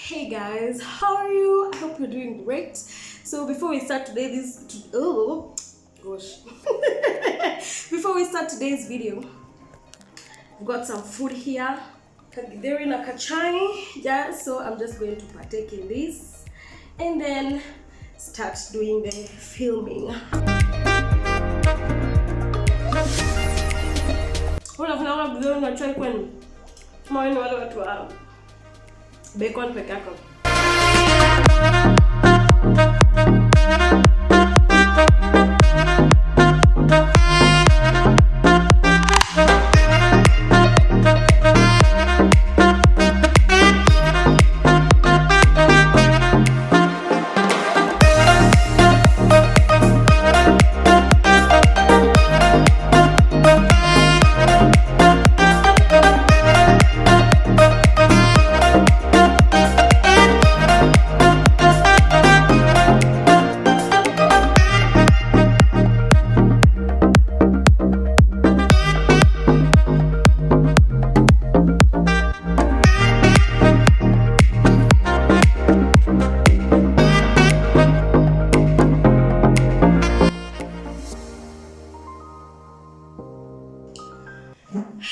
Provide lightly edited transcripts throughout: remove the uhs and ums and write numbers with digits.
Hey guys, how are you? I hope you're doing great. So before we start today's video, I've got some food here. They're in a kachai, yeah. So I'm just going to partake in this and then start doing the filming. Try kwenu wale watu wa bacon peke yako.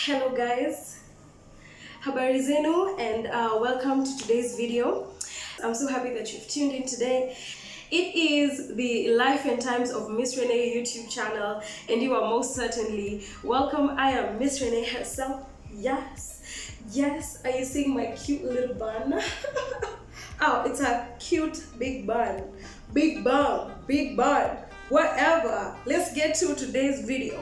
Hello guys, habari zenu, and welcome to today's video. I'm so happy that you've tuned in today. It is the Life and Times of Miss Renee YouTube channel, and you are most certainly welcome. I am Miss Renee herself. Yes, are you seeing my cute little bun? Oh, it's a cute big bun, big bun, whatever. Let's get to today's video.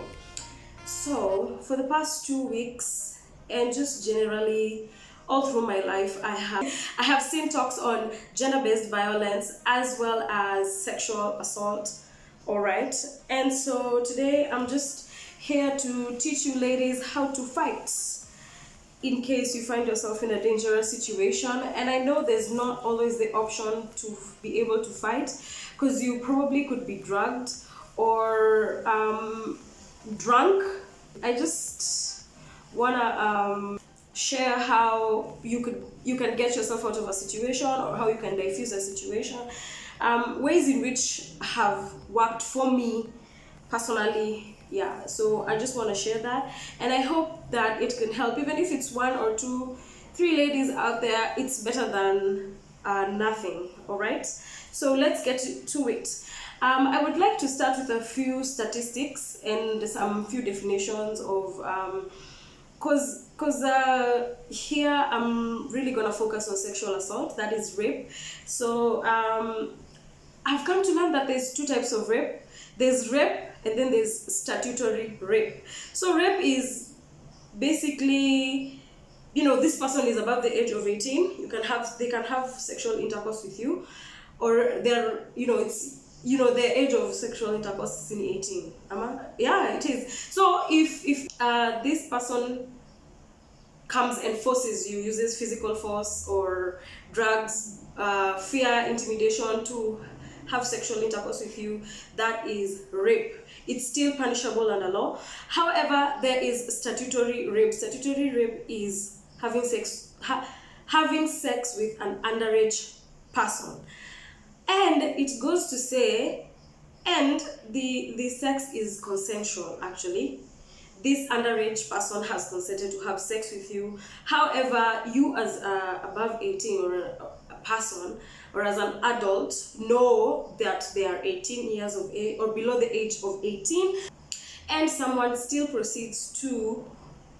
So for the past 2 weeks and just generally all through my life, I have seen talks on gender-based violence as well as sexual assault. All right, and so today I'm just here to teach you ladies how to fight in case you find yourself in a dangerous situation. And I know there's not always the option to be able to fight, because you probably could be drugged or drunk. I just wanna share how you can get yourself out of a situation, or how you can diffuse a situation, ways in which have worked for me personally. Yeah, so I just want to share that, and I hope that it can help. Even if it's 1 or 2, 3 ladies out there, it's better than nothing. All right, so let's get to it. I would like to start with a few statistics and some few definitions of, cause here I'm really gonna focus on sexual assault, that is rape. So I've come to learn that there's 2 types of rape. There's rape and then there's statutory rape. So rape is basically, this person is above the age of 18. They can have sexual intercourse with you, or they're, the age of sexual intercourse is in 18. Yeah, it is. So if this person comes and forces you, uses physical force or drugs, fear, intimidation to have sexual intercourse with you, that is rape. It's still punishable under law. However, there is statutory rape. Statutory rape is having sex with an underage person. And it goes to say, and the sex is consensual. Actually, this underage person has consented to have sex with you. However, you as above 18 or a person, or as an adult, know that they are 18 years of age or below the age of 18, and someone still proceeds to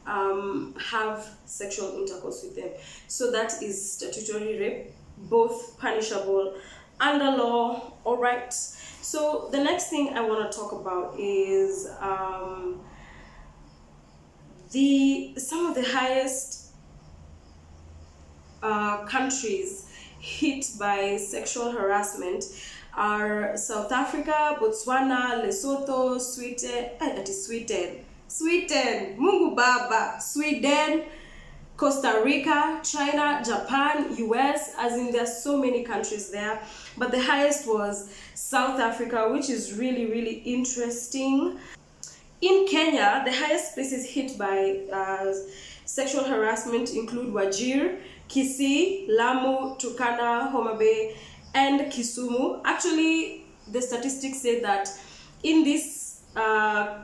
have sexual intercourse with them. So that is statutory rape, both punishable under law. All right, so the next thing I want to talk about is some of the highest countries hit by sexual harassment are South Africa, Botswana, Lesotho, Sweden, Mungu Baba, Sweden, Costa Rica, China, Japan, US, as in there's so many countries there. But the highest was South Africa, which is really, really interesting. In Kenya, the highest places hit by sexual harassment include Wajir, Kisii, Lamu, Turkana, Homa Bay, and Kisumu. Actually, the statistics say that in these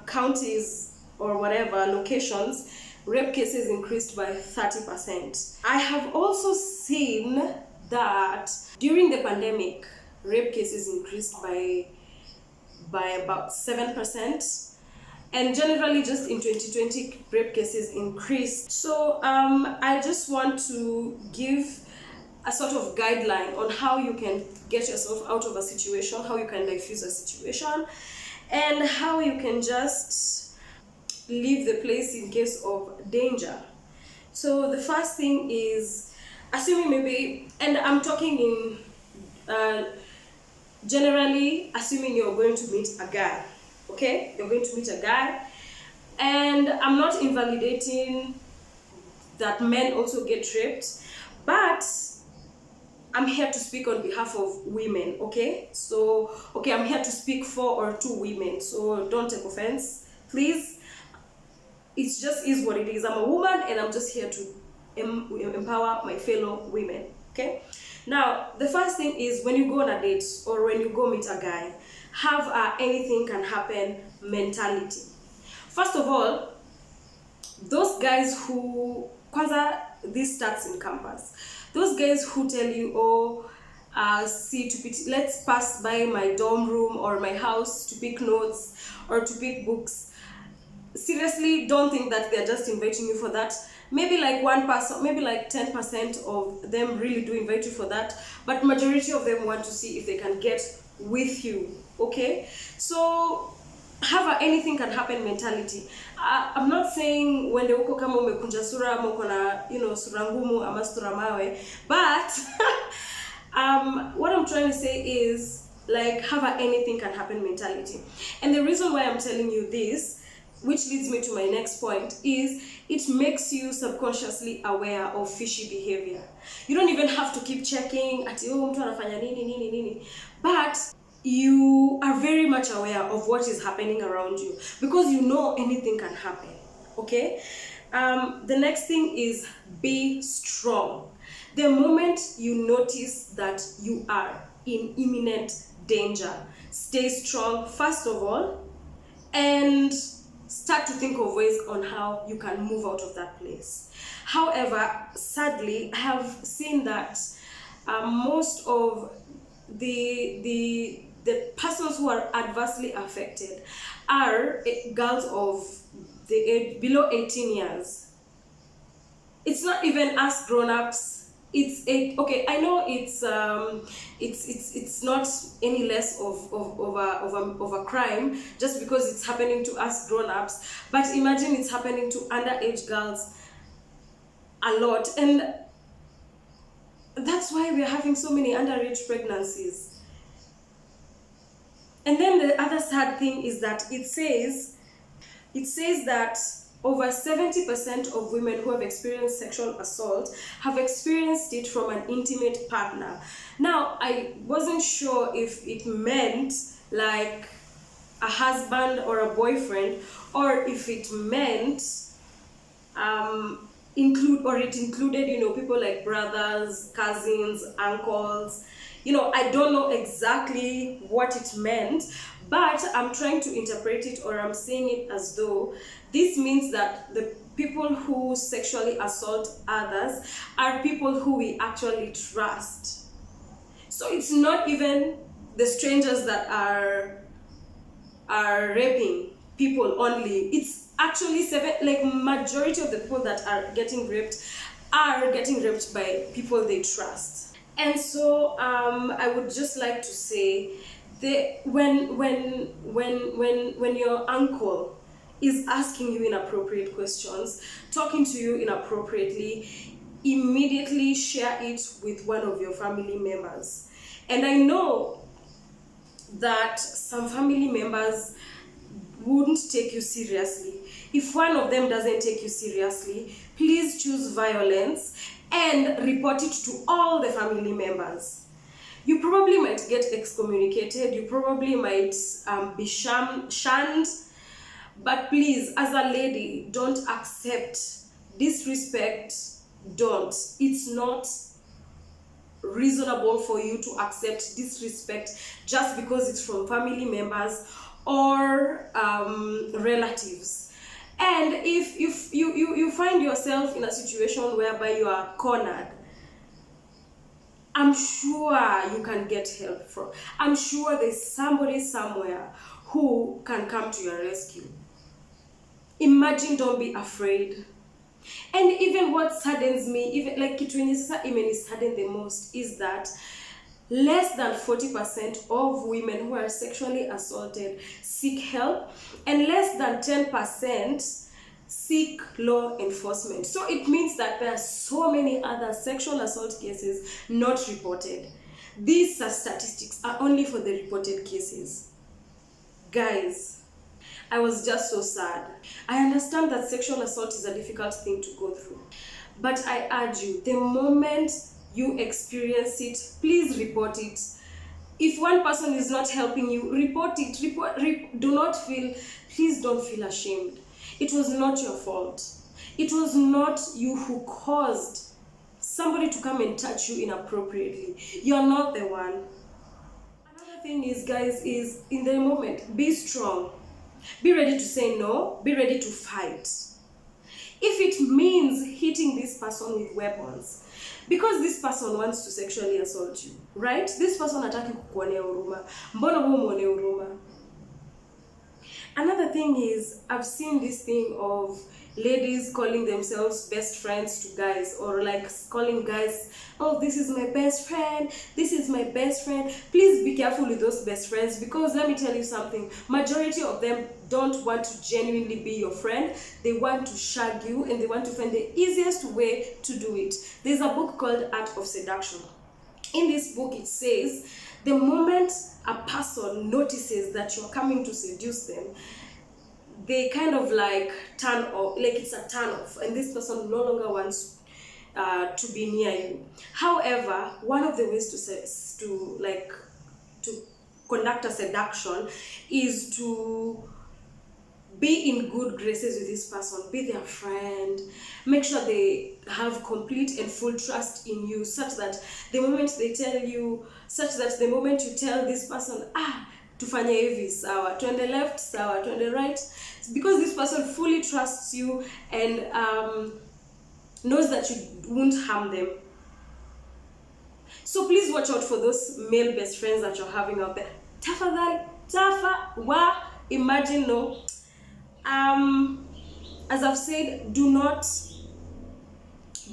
counties or whatever locations, rape cases increased by 30%. I have also seen that during the pandemic, rape cases increased by about 7%. And generally, just in 2020, rape cases increased. So I just want to give a sort of guideline on how you can get yourself out of a situation, how you can diffuse a situation, and how you can just leave the place in case of danger. So the first thing is, assuming maybe, and I'm talking in generally, assuming you're going to meet a guy, okay? You're going to meet a guy, and I'm not invalidating that men also get raped, but I'm here to speak on behalf of women, okay? So, okay, I'm here to speak for or to women, so don't take offense, please. It just is what it is. I'm a woman, and I'm just here to empower my fellow women, okay? Now, the first thing is, when you go on a date or when you go meet a guy, have a anything can happen mentality. First of all, those guys who, kwanza, this starts in campus. Those guys who tell you, oh, let's pass by my dorm room or my house to pick notes or to pick books. Seriously, don't think that they're just inviting you for that. Maybe like 1%, maybe like 10% of them really do invite you for that, but majority of them want to see if they can get with you, okay? So have a anything can happen mentality. I'm not saying wende uko kama umekunja sura ama uko na, sura ngumu ama sura mawe, but what I'm trying to say is, like, have a anything can happen mentality. And the reason why I'm telling you this, which leads me to my next point, is it makes you subconsciously aware of fishy behavior. You don't even have to keep checking ati mtu anafanya nini, but you are very much aware of what is happening around you, because you know anything can happen, okay? The next thing is, be strong. The moment you notice that you are in imminent danger, stay strong first of all, and start to think of ways on how you can move out of that place. However, sadly, I have seen that most of the persons who are adversely affected are girls of the age below 18 years. It's not even us grown-ups. Okay, I know it's not any less of a crime just because it's happening to us grown-ups, but imagine it's happening to underage girls a lot, and that's why we're having so many underage pregnancies. And then the other sad thing is that it says that over 70% of women who have experienced sexual assault have experienced it from an intimate partner. Now, I wasn't sure if it meant like a husband or a boyfriend, or if it meant it included, people like brothers, cousins, uncles. I don't know exactly what it meant, but I'm trying to interpret it, or I'm seeing it as though this means that the people who sexually assault others are people who we actually trust. So it's not even the strangers that are raping people only. It's actually majority of the people that are getting raped by people they trust. And so I would just like to say that when your uncle is asking you inappropriate questions, talking to you inappropriately, immediately share it with one of your family members. And I know that some family members wouldn't take you seriously. If one of them doesn't take you seriously, please choose violence and report it to all the family members. You probably might get excommunicated, you probably might be shunned, but please, as a lady, don't accept disrespect, don't. It's not reasonable for you to accept disrespect just because it's from family members or relatives. And if you find yourself in a situation whereby you are cornered, I'm sure you can get help from. I'm sure there's somebody somewhere who can come to your rescue. Imagine, don't be afraid. And even what saddens me, even like kitu yenye sasa imenissadden the most is that less than 40% of women who are sexually assaulted seek help, and less than 10% seek law enforcement. So it means that there are so many other sexual assault cases not reported. These statistics are only for the reported cases. Guys, I was just so sad. I understand that sexual assault is a difficult thing to go through, but I urge you, the moment you experience it, please report it. If one person is not helping you, report it. Please don't feel ashamed. It was not your fault. It was not you who caused somebody to come and touch you inappropriately. You're not the one. Another thing is, guys, is in the moment, be strong. Be ready to say no. Be ready to fight. If it means hitting this person with weapons, because this person wants to sexually assault you, right? This person hataki kukuonea huruma. Mbona wewe muone huruma? Another thing is, I've seen this thing of ladies calling themselves best friends to guys, or like calling guys, oh, this is my best friend, this is my best friend. Please be careful with those best friends, because let me tell you something, majority of them don't want to genuinely be your friend. They want to shag you, and they want to find the easiest way to do it. There's a book called Art of Seduction. In this book, it says, the moment a person notices that you're coming to seduce them, they kind of like turn off, like it's a turn off, and this person no longer wants to be near you. However, one of the ways to conduct a seduction is to be in good graces with this person, be their friend, make sure they have complete and full trust in you, such that the moment you tell this person, tufanye hivi sawa, twende left sawa, twende right, because this person fully trusts you and knows that you won't harm them. So please watch out for those male best friends that you're having out there. Imagine, no. As I've said, do not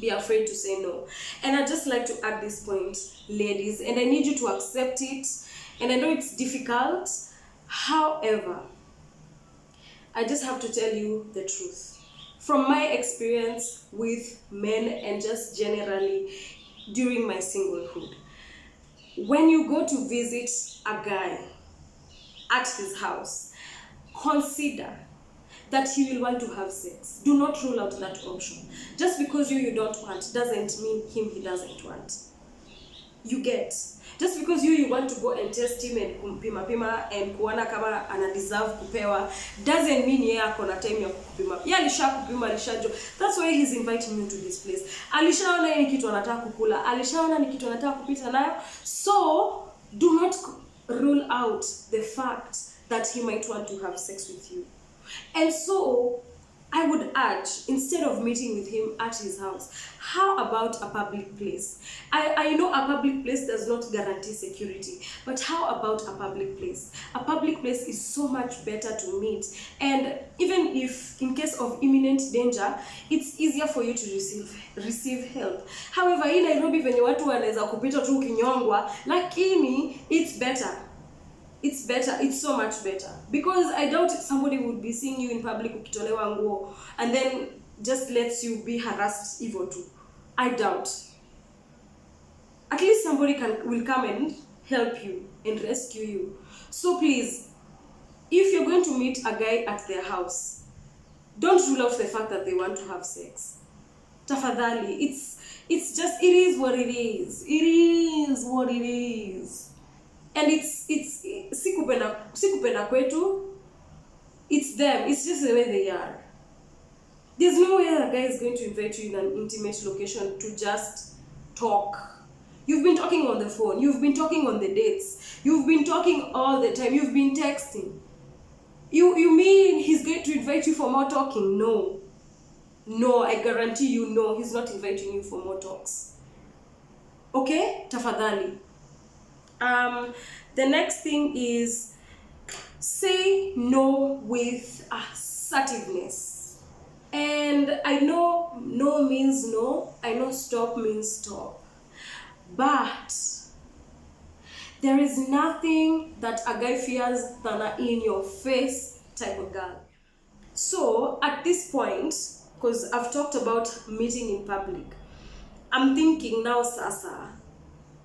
be afraid to say no. And I'd just like to add this point, ladies, and I need you to accept it. And I know it's difficult. However, I just have to tell you the truth. From my experience with men and just generally during my singlehood, when you go to visit a guy at his house, consider that he will want to have sex. Do not rule out that option. Just because you don't want doesn't mean he doesn't want. You get. Just because you want to go and test him and kumpima and kuona kama ana deserve kupewa doesn't mean yeye ako na time ya kukupima. Yeye alishakupima, alishajua. That's why he's inviting you to this place. Alishaona ni kitu anataka kukula, alishaona ni kitu anataka kupita nayo. So do not rule out the fact that he might want to have sex with you. And so I would urge, instead of meeting with him at his house, how about a public place? I know a public place does not guarantee security, but how about a public place? A public place is so much better to meet, and even if in case of imminent danger, it's easier for you to receive help. However, in Nairobi venye watu wanaweza kupita tu kinyongwa, lakini it's better. It's better, it's so much better. Because I doubt somebody would be seeing you in public ukitolewa nguo and then just lets you be harassed evil too. I doubt. At least somebody will come and help you and rescue you. So please, if you're going to meet a guy at their house, don't rule out the fact that they want to have sex. Tafadhali, it's just, it is what it is. It is what it is. And it's sikupenda kwetu. It's them. It's just the way they are. There's no way a guy is going to invite you in an intimate location to just talk. You've been talking on the phone, you've been talking on the dates, you've been talking all the time, you've been texting. You mean he's going to invite you for more talking? No. No, I guarantee you, no, he's not inviting you for more talks. Okay? Tafadhali. The next thing is say no with assertiveness. And I know no means no, I know stop means stop. But there is nothing that a guy fears than an in-your-face type of girl. So at this point, because I've talked about meeting in public, I'm thinking now, Sasa,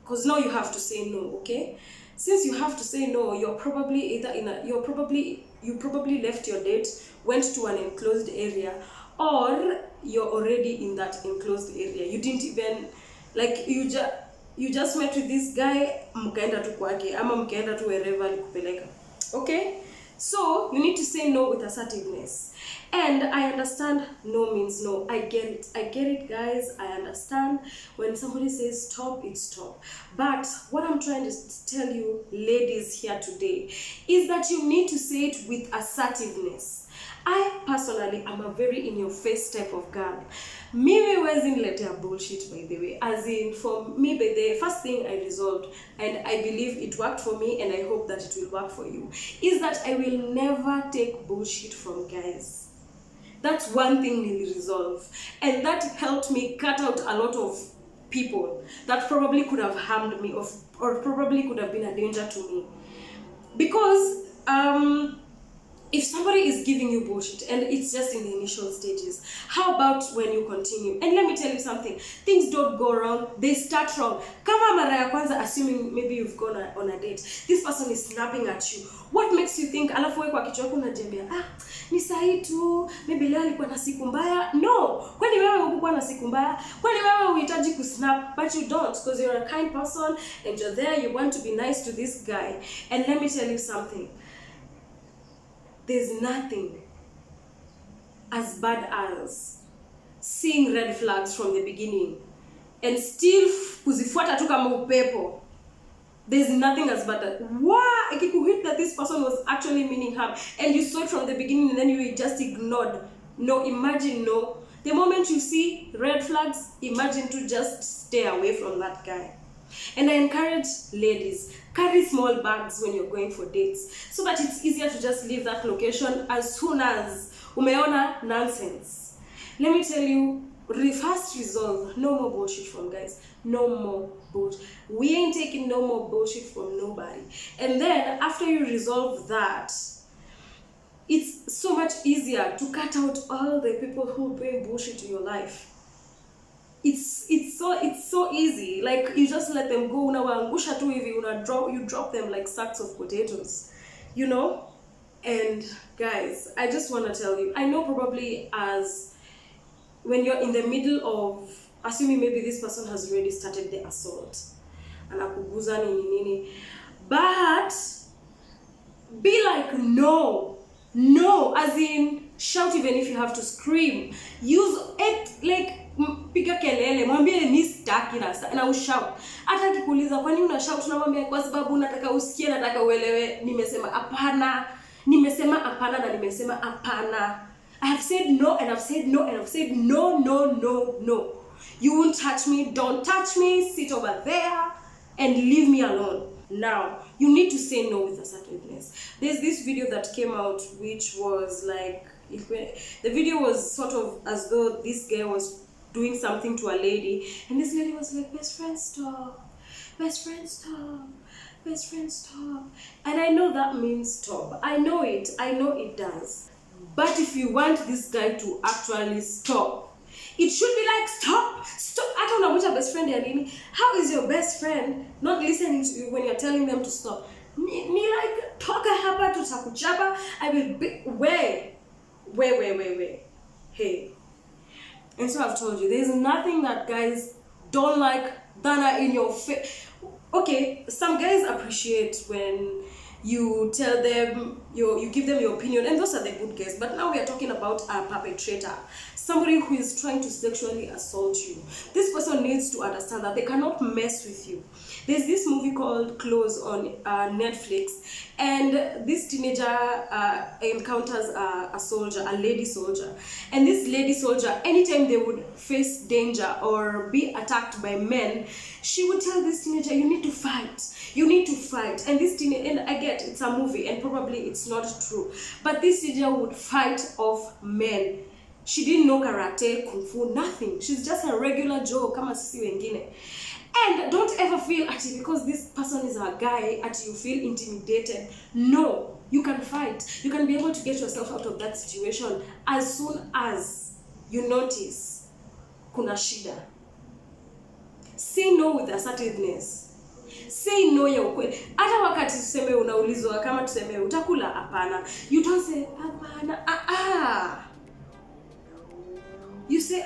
because now you have to say no, okay? Since you have to say no, you're probably either you probably left your date, went to an enclosed area, or you're already in that enclosed area. You didn't even, like, you just met with this guy, mkaenda tu kwake ama mkaenda tu wherever alikupeleka. Okay? So you need to say no with assertiveness. And I understand no means no. I get it, guys. I understand when somebody says stop, it's stop. But what I'm trying to tell you, ladies here today, is that you need to say it with assertiveness. I personally am a very in-your-face type of girl. Mimi wezi niletea bullshit, by the way. As in, for me, by the first thing I resolved, and I believe it worked for me, and I hope that it will work for you, is that I will never take bullshit from guys. That's one thing nearly resolve. And that helped me cut out a lot of people that probably could have harmed me or probably could have been a danger to me. Because if somebody is giving you bullshit and it's just in the initial stages, how about when you continue? And let me tell you something, things don't go wrong, they start wrong. Kama mara ya kwanza, assuming maybe you've gone on a date, this person is snapping at you. What makes you think, alafu wewe kwa kichwa yako unajembea, ni sahi tu, maybe leo alikuwa na siku mbaya? No, kwani wewe hukuwa na siku mbaya? Kwani wewe unahitaji kusnap? But you don't, because you're a kind person and you're there, you want to be nice to this guy. And let me tell you something, there's nothing as bad as seeing red flags from the beginning and still kuzifuata tu kama upepo. There's nothing as bad as ikikuhit that this person was actually meaning harm and you saw it from the beginning and then you just ignored. No, imagine no. The moment you see red flags, imagine to just stay away from that guy. And I encourage ladies, carry small bags when you're going for dates so that it's easier to just leave that location as soon as umeona nonsense. Let me tell you, first resolve, no more bullshit from guys. No more bullshit. We ain't taking no more bullshit from nobody. And then after you resolve that, it's so much easier to cut out all the people who bring bullshit to your life. It's so easy. Like, you just let them go, unawaangusha tu hivi, you drop them like sacks of potatoes, you know. And guys, I just want to tell you, I know probably as when you're in the middle of, assuming maybe this person has already started the assault, anakuguza nini, but be like no, as in shout, even if you have to scream, use it, like piga kelele, mwambie ni sitaki na ushout. Hata akikuuliza kwa nini una shout, unamwambia kwa sababu nataka usikie, nataka uelewe nimesema hapana, na nimesema hapana. I have said no and I've said no and I've said no. You won't touch me, don't touch me, sit over there and leave me alone. Now, you need to say no with assertiveness. There's this video that came out which was like, the video was sort of as though this guy was doing something to a lady and this lady was like, best friend stop, and I know that means stop. I know it does. But if you want this guy to actually stop, it should be like stop. I don't know which are best friend ya nini. How is your best friend not listening to you when you're telling them to stop? Ni like toka hapa tutakuchapa. I will be wait. Hey. And so I've told you, there's nothing that guys don't like than in your face. Okay, some guys appreciate when you tell them, you give them your opinion, and those are the good guys. But now we are talking about a perpetrator, somebody who is trying to sexually assault you. This person needs to understand that they cannot mess with you. There's this movie called Close on Netflix, and this teenager encounters a soldier, a lady soldier, and this lady soldier, anytime they would face danger or be attacked by men, she would tell this teenager, you need to fight, you need to fight. And this teenager, and I get it's a movie and probably it's not true, but this teenager would fight off men. She didn't know karate, kung fu, nothing. She's just a regular Joe kama sisi wengine. And don't ever feel ati because this person is a guy ati you feel intimidated. No, you can fight. You can be able to get yourself out of that situation as soon as you notice kuna shida. Say no with assertiveness. Say no ya ukweli. Hata wakati tuseme unaulizwa kama tuseme utakula, hapana. You don't say hapana. You say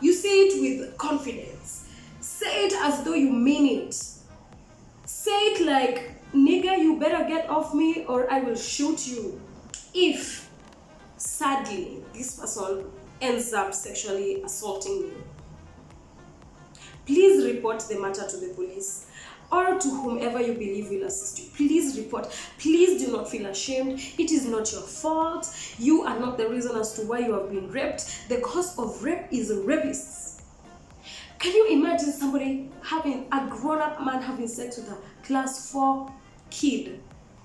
You say it with confidence. Say it as though you mean it. Say it like, nigga, you better get off me or I will shoot you. If, sadly, this person ends up sexually assaulting you, please report the matter to the police or to whomever you believe will assist you. Please report. Please do not feel ashamed. It is not your fault. You are not the reason as to why you have been raped. The cause of rape is rapists. Can you imagine somebody having a grown-up man having sex with a class 4 kid,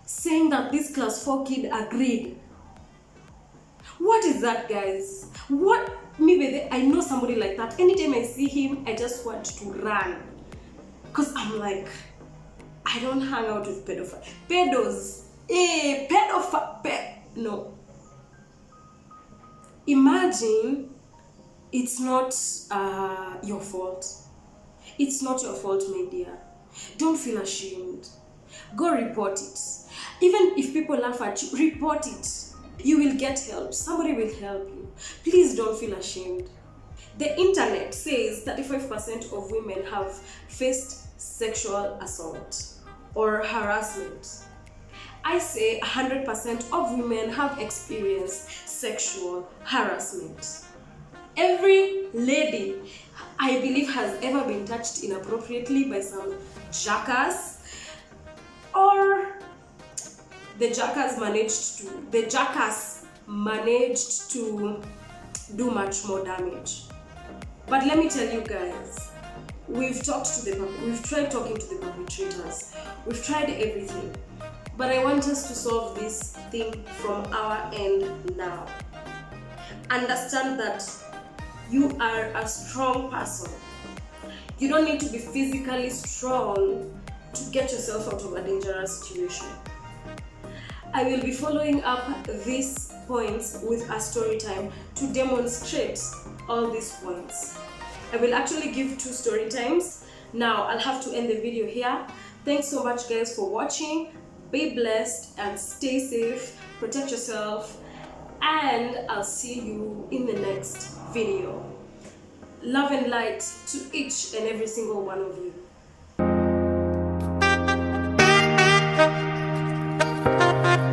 saying that this class 4 kid agreed? What is that, guys? What? Maybe I know somebody like that. Anytime I see him, I just want to run. Because I'm like, I don't hang out with pedophiles. Pedos. No. Imagine it's not your fault. It's not your fault, my dear. Don't feel ashamed. Go report it. Even if people laugh at you, report it. You will get help. Somebody will help you. Please don't feel ashamed. The internet says 35% of women have faced sexual assault or harassment. I say 100% of women have experienced sexual harassment. Every lady, I believe, has ever been touched inappropriately by some jackass, or the jackass managed to do much more damage. But let me tell you guys, we've tried talking to the perpetrators, we've tried everything, but I want us to solve this thing from our end now. Understand that you are a strong person. You don't need to be physically strong to get yourself out of a dangerous situation. I will be following up these points with a story time to demonstrate all these points. I will actually give 2 story times. Now I'll have to end the video here. Thanks so much, guys, for watching. Be blessed and stay safe. Protect yourself, and I'll see you in the next video. Love and light to each and every single one of you.